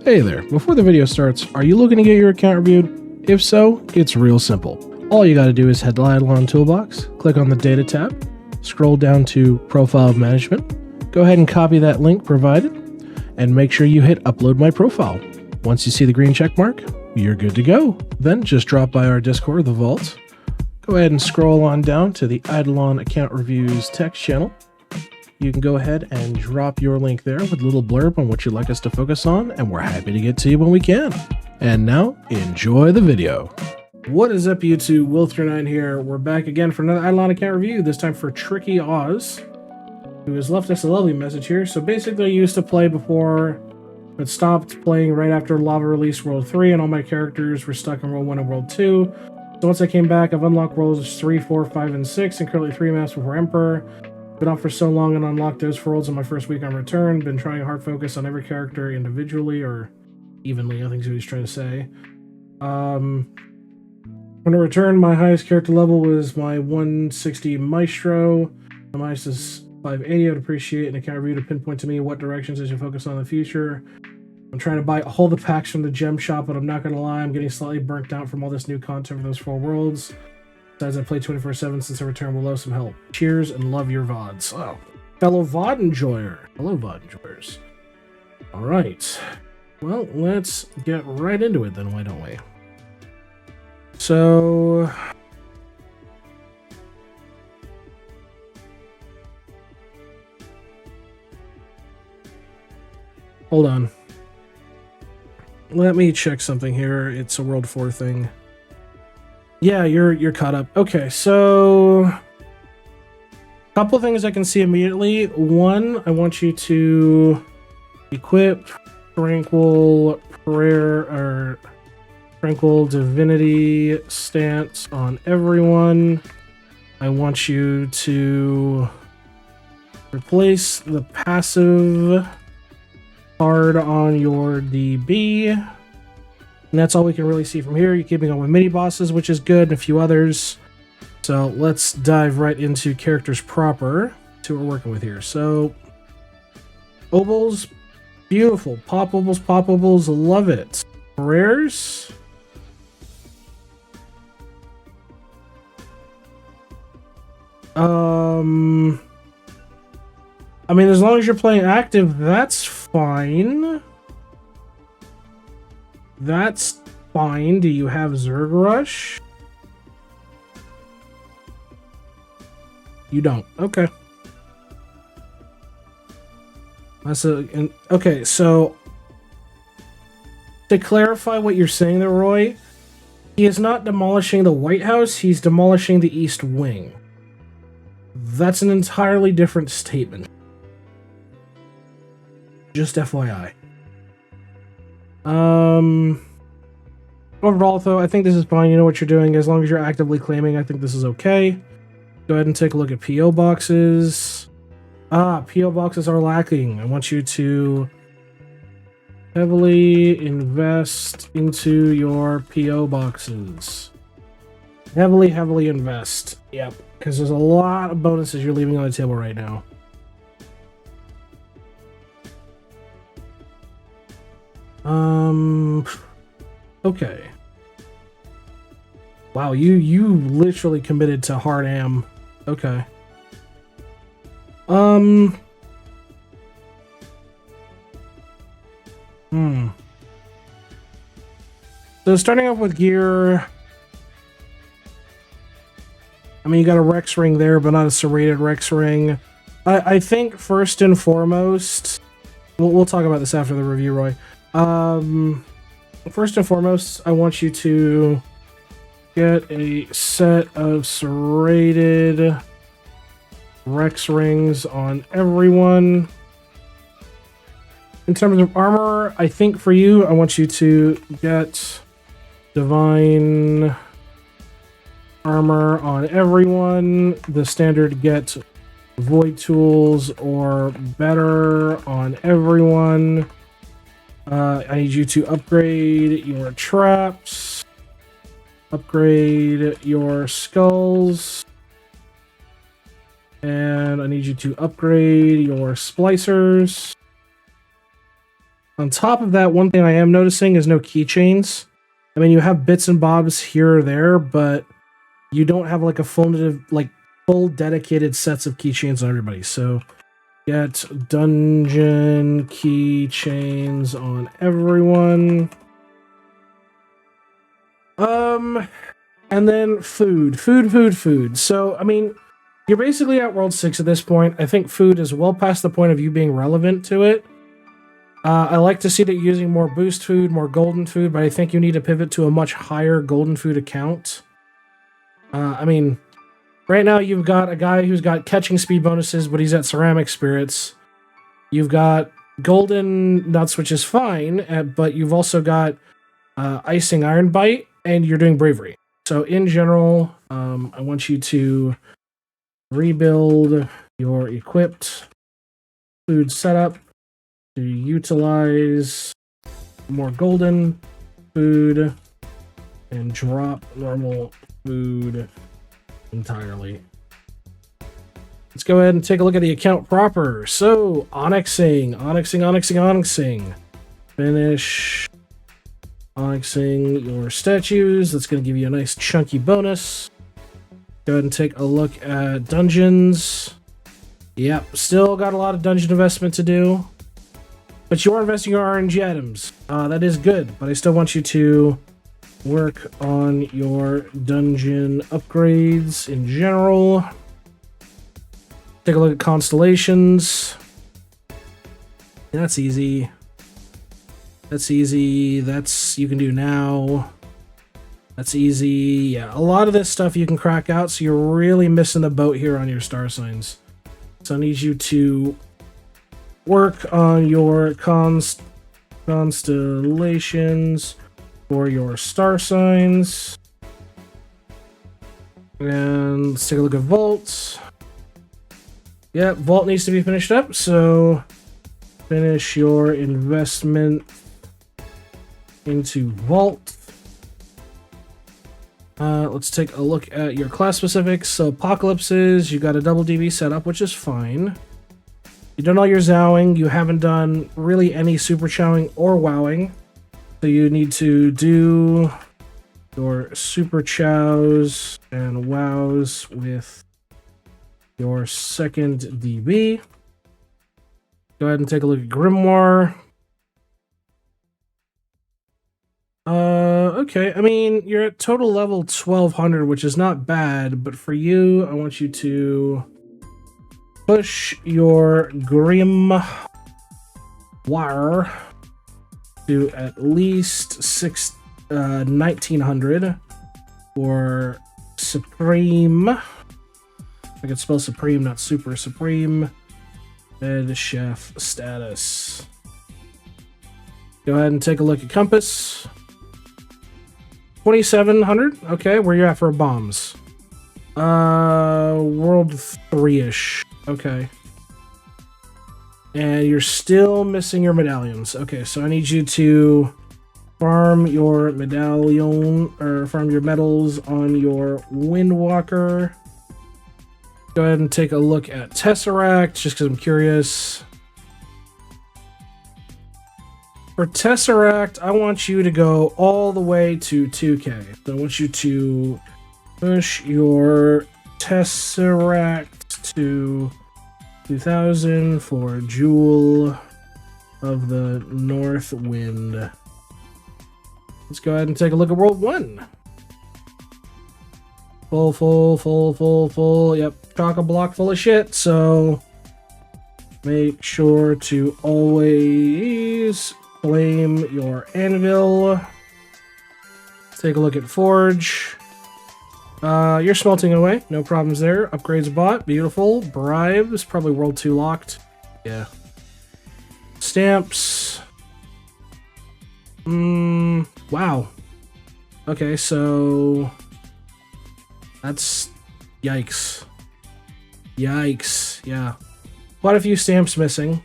Hey there, before the video starts, are you looking to get your account reviewed? If so, it's real simple. All you gotta do is head to the IdleOn toolbox, click on the Data tab, scroll down to Profile Management, go ahead and copy that link provided, and make sure you hit Upload My Profile. Once you see the green check mark, you're good to go. Then just drop by our Discord, The Vault, go ahead and scroll on down to the IdleOn Account Reviews text channel. You can go ahead and drop your link there with a little blurb on what you'd like us to focus on, and we're happy to get to you when we can. And now, enjoy the video. What is up, YouTube? Will39 here. We're back again for another IdleOn account review, this time for TrickyOzZ, who has left us a lovely message here. So basically, I used to play before, but stopped playing right after Lava released World 3, and all my characters were stuck in World 1 and World 2. So once I came back, I've unlocked Worlds 3, 4, 5, and 6, and currently 3 maps before Emperor. Been off for so long and unlocked those 4 worlds in my first week on return. Been trying a hard focus on every character individually or evenly, I think is what he's trying to say. When I returned, my highest character level was my 160 Maestro. My highest is 580. I would appreciate an account review to pinpoint to me what directions I should focus on in the future. I'm trying to buy all the packs from the gem shop, but I'm not going to lie, I'm getting slightly burnt out from all this new content for those 4 worlds. Besides, I play 24/7 since I returned will love some help. Cheers and love your VODs. Oh, fellow VOD enjoyer. Hello, VOD enjoyers. All right. Well, let's get right into it then, why don't we? So... hold on. Let me check something here. It's a World 4 thing. Yeah, you're caught up. Okay, so a couple things I can see immediately. One, I want you to equip Tranquil Prayer or Tranquil Divinity stance on everyone. I want you to replace the passive card on your DB. And that's all we can really see from here. You're keeping on with mini bosses, which is good, and a few others. So let's dive right into characters proper. See what we're working with here. So, Obels, beautiful. Pop Obels, love it. Rares. I mean, as long as you're playing active, that's fine. That's fine. Do you have Zerg Rush? You don't. Okay. That's okay, so to clarify what you're saying there, Roy, he is not demolishing the White House, he's demolishing the East Wing. That's an entirely different statement. Just FYI. Overall, though, I think this is fine. You know what you're doing. As long as you're actively claiming, I think this is okay. Go ahead and take a look at P.O. boxes. P.O. boxes are lacking. I want you to heavily invest into your P.O. boxes. Heavily invest. Yep, because there's a lot of bonuses you're leaving on the table right now. Okay. Wow, you literally committed to hard am. Okay. So starting off with gear, I mean, you got a Rex ring there, but not a serrated Rex ring. I think first and foremost, we'll talk about this after the review, Roy. First and foremost, I want you to get a set of serrated Rex rings on everyone. In terms of armor, I think for you, I want you to get Divine armor on everyone. The standard get Void Tools or better on everyone. I need you to upgrade your traps, upgrade your skulls, and I need you to upgrade your splicers. On top of that, one thing I am noticing is no keychains. I mean, you have bits and bobs here or there, but you don't have like a full dedicated sets of keychains on everybody. So get dungeon keychains on everyone. And then food. So, I mean, you're basically at World 6 at this point. I think food is well past the point of you being relevant to it. I like to see that you're using more boost food, more golden food, but I think you need to pivot to a much higher golden food account. I mean, right now you've got a guy who's got catching speed bonuses, but he's at ceramic spirits. You've got golden nuts, which is fine, but you've also got icing iron bite, and you're doing bravery. So in general, I want you to rebuild your equipped food setup to utilize more golden food and drop normal food entirely. Let's go ahead and take a look at the account proper. So, onyxing. Finish onyxing your statues. That's going to give you a nice chunky bonus. Go ahead and take a look at dungeons. Yep, still got a lot of dungeon investment to do. But you are investing your RNG items. That is good, but I still want you to work on your dungeon upgrades in general. Take a look at constellations. That's easy. That's you can do now. That's easy. Yeah, a lot of this stuff you can crack out, so you're really missing the boat here on your star signs. So I need you to work on your constellations for your star signs. And let's take a look at Vault. Yep, Vault needs to be finished up, so finish your investment into Vault. Let's take a look at your class specifics. So Apocalypses, you got a double DV setup, which is fine. You've done all your zowing. You haven't done really any super chowing or wowing. So you need to do your super chows and wows with your second DB. Go ahead and take a look at Grimoire. Okay, I mean, you're at total level 1200, which is not bad, but for you, I want you to push your Grimoire to at least 1900 for Supreme. I can spell Supreme, not Super. Supreme Head Chef status. Go ahead and take a look at Compass. 2700. Okay, where you at for bombs? World 3-ish. Okay. And you're still missing your medallions. Okay, so I need you to farm your medallion, or farm your medals on your Windwalker. Go ahead and take a look at Tesseract, just because I'm curious. For Tesseract, I want you to go all the way to 2K. So I want you to push your Tesseract to 2000 for Jewel of the North Wind. Let's go ahead and take a look at World 1. Full. Yep, chock-a-block full of shit, so make sure to always flame your anvil. Take a look at Forge. You're smelting away, no problems there. Upgrades bought, beautiful. Bribes, probably World 2 locked. Yeah. Stamps. Wow. Okay, so that's yikes. Yeah. Quite a few stamps missing.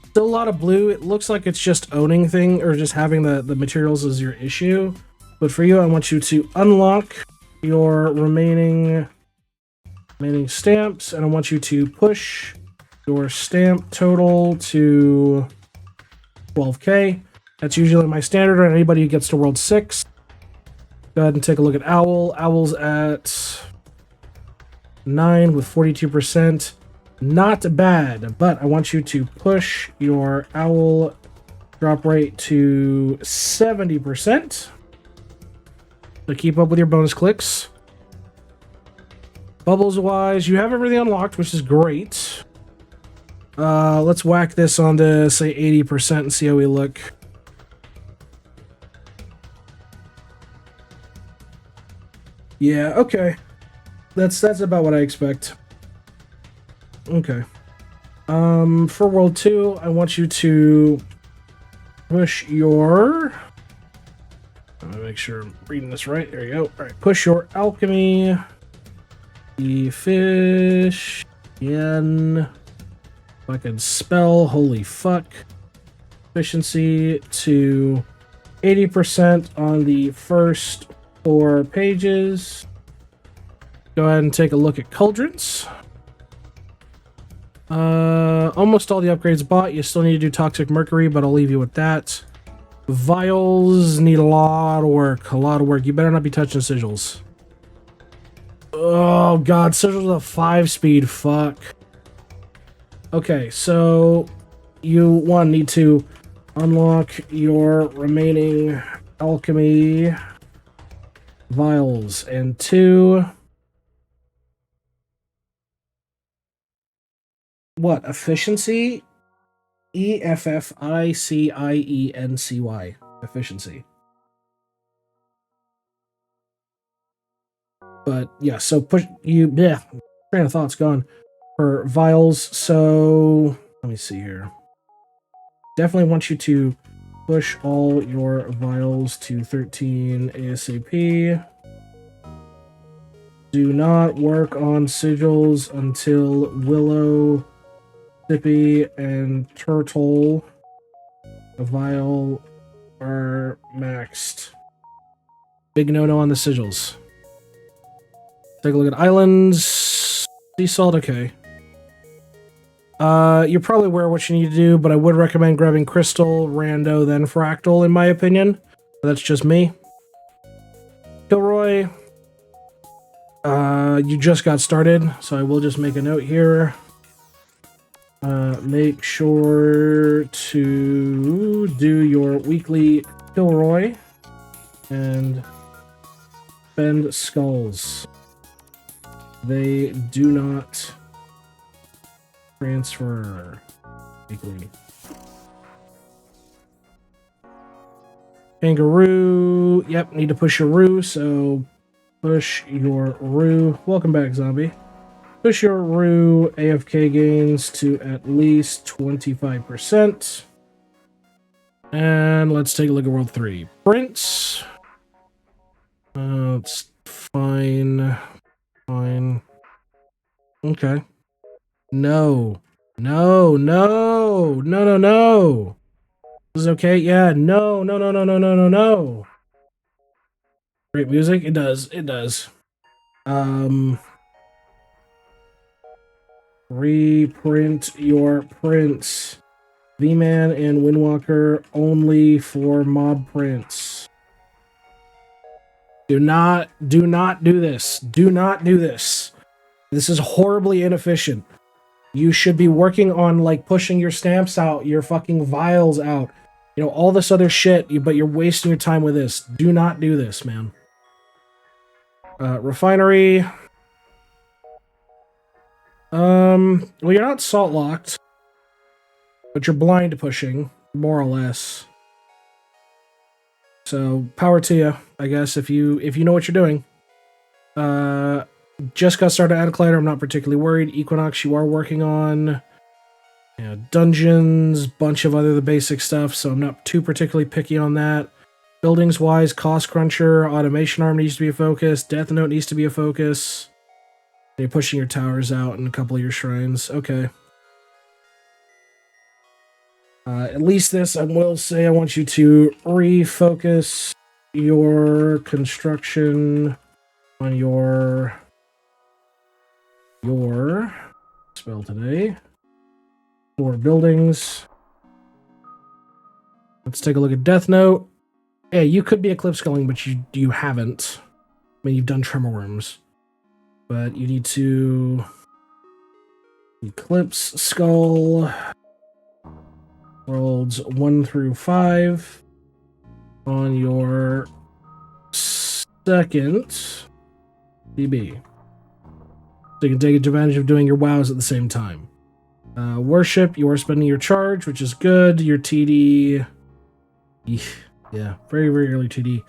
Still a lot of blue. It looks like it's just owning thing, or just having the materials is your issue. But for you, I want you to unlock your remaining stamps, and I want you to push your stamp total to 12K. That's usually my standard, and anybody who gets to World 6. Go ahead and take a look at Owl. Owl's at 9 with 42%. Not bad, but I want you to push your Owl drop rate to 70%. So keep up with your bonus clicks. Bubbles-wise, you have everything unlocked, which is great. Let's whack this onto, say, 80% and see how we look. Yeah, okay. That's about what I expect. Okay. For World 2, I want you to push your... Let me make sure I'm reading this right. There you go. Alright, push your Alchemy... Fish... Yen... If I can spell, holy fuck. Efficiency to 80% on the first 4 pages. Go ahead and take a look at Cauldrons. Almost all the upgrades bought. You still need to do Toxic Mercury, but I'll leave you with that. Vials need a lot of work. A lot of work. You better not be touching sigils. Oh god, sigils a 5-speed. Fuck. Okay, so you need to unlock your remaining alchemy vials, and 2. What? Efficiency? EFFICIENCY. Efficiency. But yeah, so push you. Yeah, train of thought's gone. For vials, so let me see here. Definitely want you to push all your vials to 13 ASAP. Do not work on sigils until Willow, Sippy, and Turtle vial are maxed. Big no-no on the sigils. Take a look at islands. Sea salt, okay. You're probably aware of what you need to do, but I would recommend grabbing Crystal, Rando, then Fractal, in my opinion. That's just me. Kilroy. You just got started, so I will just make a note here. Make sure to do your weekly Kilroy and spend skulls. They do not transfer weekly. Kangaroo. Yep, need to push your Roo, so push your Roo. Welcome back, zombie. Push your Roo AFK gains to at least 25%. And let's take a look at World 3. Prince. It's fine. Fine. Okay. No. No, no. No, no, no. This is okay? Yeah. No, no, no, no, no, no, no, no. Great music? It does. It does. Reprint your prints. V-Man and Windwalker only for mob prints. Do not do this. Do not do this. This is horribly inefficient. You should be working on, like, pushing your stamps out, your fucking vials out. You know, all this other shit, but you're wasting your time with this. Do not do this, man. Refinery. Well, you're not salt locked, but you're blind pushing, more or less. So, power to you, I guess, if you know what you're doing. Just got started at Collider, I'm not particularly worried. Equinox, you are working on dungeons, bunch of other the basic stuff, so I'm not too particularly picky on that. Buildings-wise, Cost Cruncher, Automation Arm needs to be a focus, Death Note needs to be a focus. You're pushing your towers out in a couple of your shrines. Okay. At least this, I will say, I want you to refocus your construction on your spell today. 4 buildings. Let's take a look at Death Note. Yeah, you could be Eclipse Sculling, but you haven't. I mean, you've done Tremor Worms. But you need to Eclipse Skull worlds 1 through 5 on your second DB. So you can take advantage of doing your wows at the same time. Worship, you are spending your charge, which is good. Your TD... Yeah, very, very early TD.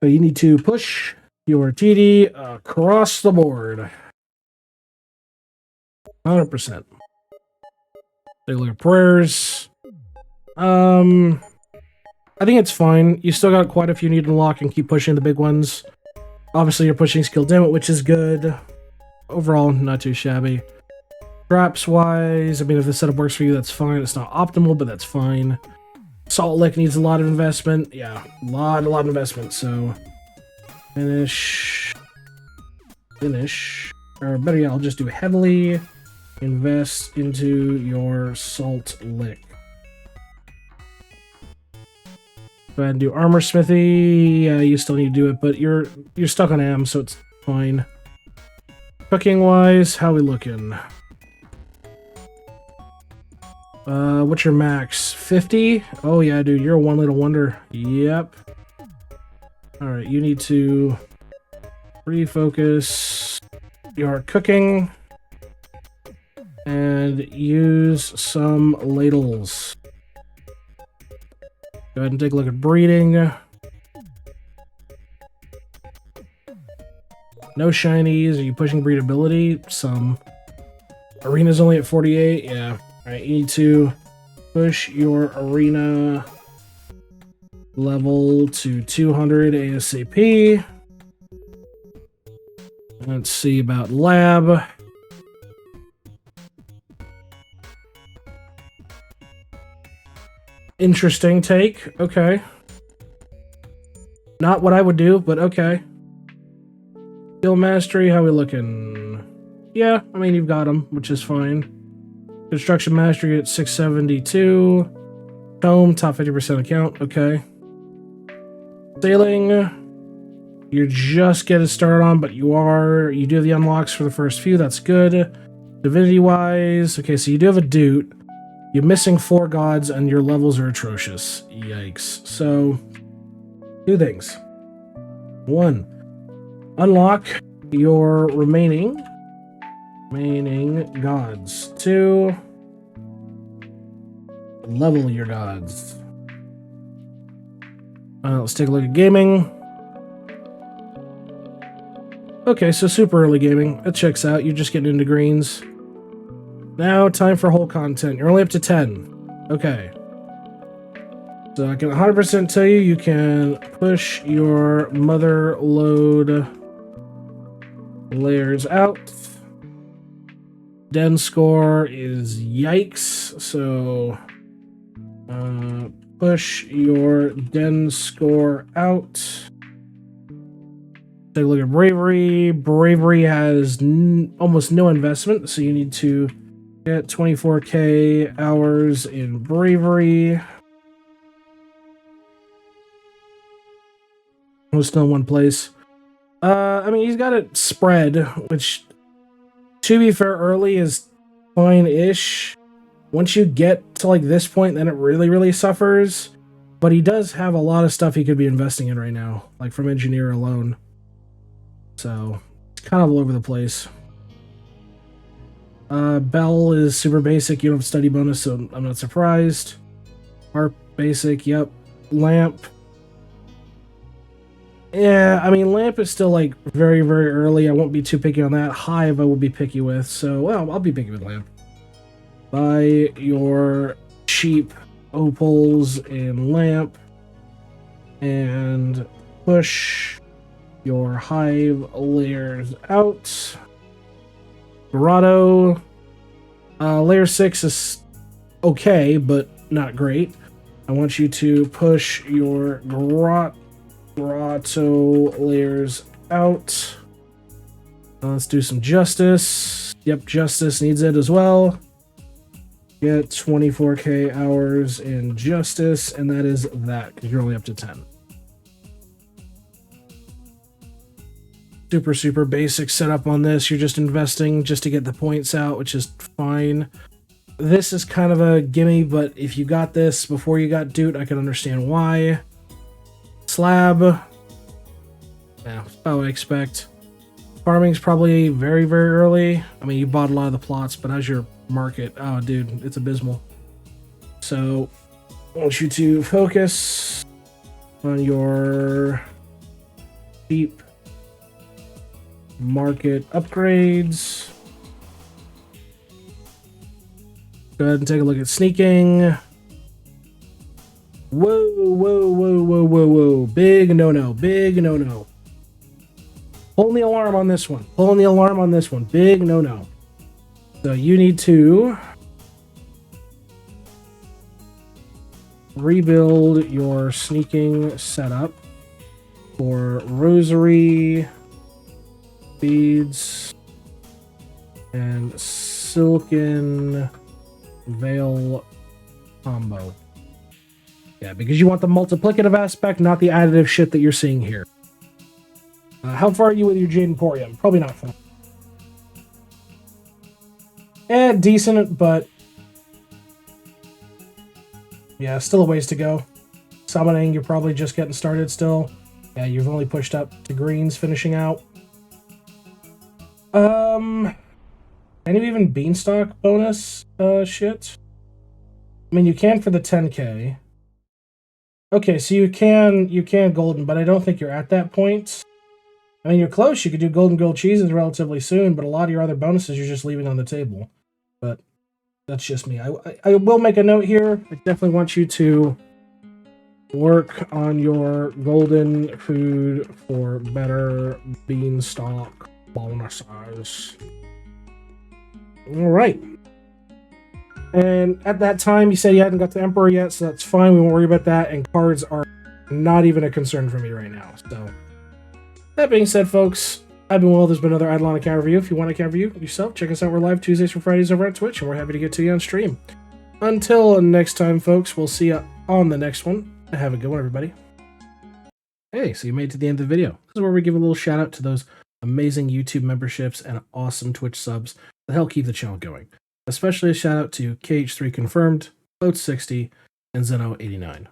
So you need to push your TD across the board. 100%. Take a look at prayers. I think it's fine. You still got quite a few you need to unlock and keep pushing the big ones. Obviously, you're pushing skill damage, which is good. Overall, not too shabby. Traps-wise, I mean, if the setup works for you, that's fine. It's not optimal, but that's fine. Salt Lick needs a lot of investment. Yeah, a lot of investment, so... Finish. Or better yet, I'll just do heavily invest into your Salt Lick. Go ahead and do Armor Smithy. Yeah, you still need to do it, but you're stuck on AM, so it's fine. Cooking-wise, how we looking? What's your max? 50? Oh yeah, dude, you're a one little wonder. Yep. Alright, you need to refocus your cooking and use some ladles. Go ahead and take a look at breeding. No shinies. Are you pushing breedability? Some. Arena's only at 48. Yeah. Alright, you need to push your arena level to 200 ASAP. Let's see about lab. Interesting take. Okay. Not what I would do, but okay. Skill mastery, how we looking? Yeah, I mean, you've got them, which is fine. Construction mastery at 672. Tome, top 50% account. Okay. Sailing, you're just getting started on, but you do have the unlocks for the first few. That's good. Divinity-wise, okay, so you do have a Doot. You're missing 4 gods, and your levels are atrocious. Yikes. So, 2 things. 1, unlock your remaining gods. 2, level your gods. Let's take a look at gaming. Okay, so super early gaming. That checks out. You're just getting into greens. Now, time for whole content. You're only up to 10. Okay. So I can 100% tell you, you can push your mother load layers out. Den score is yikes, so push your den score out. Take a look at bravery. Bravery has almost no investment, so you need to get 24k hours in bravery. We're still in one place. I mean, he's got it spread, which, to be fair, early is fine-ish. Once you get to, like, this point, then it really, really suffers. But he does have a lot of stuff he could be investing in right now, like from engineer alone. So, it's kind of all over the place. Bell is super basic. You don't have study bonus, so I'm not surprised. Harp, basic, yep. Lamp. Yeah, I mean, Lamp is still, like, very, very early. I won't be too picky on that. Hive I will be picky with, so, well, I'll be picky with Lamp. Buy your cheap opals in Lamp. And push your Hive layers out. Grotto. Layer 6 is okay, but not great. I want you to push your Grotto layers out. Let's do some justice. Yep, Justice needs it as well. Get 24k hours in Justice, and that is that, because you're only up to 10. Super basic setup on this. You're just investing just to get the points out, which is fine. This is kind of a gimme, but if you got this before you got Doot, I can understand why. Slab. Yeah, I would expect. Farming's probably very early. I mean, you bought a lot of the plots, but how's your market? Oh, dude, it's abysmal. So, I want you to focus on your deep market upgrades. Go ahead and take a look at sneaking. Whoa. Big no-no. Pulling the alarm on this one. Big no-no. So you need to rebuild your sneaking setup for rosary, beads, and silken veil combo. Yeah, because you want the multiplicative aspect, not the additive shit that you're seeing here. How far are you with your Jade Emporium? Probably not far. Decent, but yeah, still a ways to go. Summoning, you're probably just getting started still. Yeah, you've only pushed up to greens, finishing out. Can you even beanstalk bonus shit? I mean, you can for the 10k. Okay, so you can golden, but I don't think you're at that point. I mean, you're close. You could do golden gold cheeses relatively soon, but a lot of your other bonuses you're just leaving on the table. But that's just me. I will make a note here. I definitely want you to work on your golden food for better beanstalk bonuses. All right. And at that time, you said you hadn't got the Emperor yet, so that's fine. We won't worry about that. And cards are not even a concern for me right now. So, that being said, folks, I've been Will. There's been another IdleOn account review. If you want an account review yourself, check us out. We're live Tuesdays and Fridays over at Twitch, and we're happy to get to you on stream. Until next time, folks, we'll see you on the next one. Have a good one, everybody. Hey, so you made it to the end of the video. This is where we give a little shout out to those amazing YouTube memberships and awesome Twitch subs that help keep the channel going. Especially a shout out to KH3 Confirmed, Boat60, and Zeno89.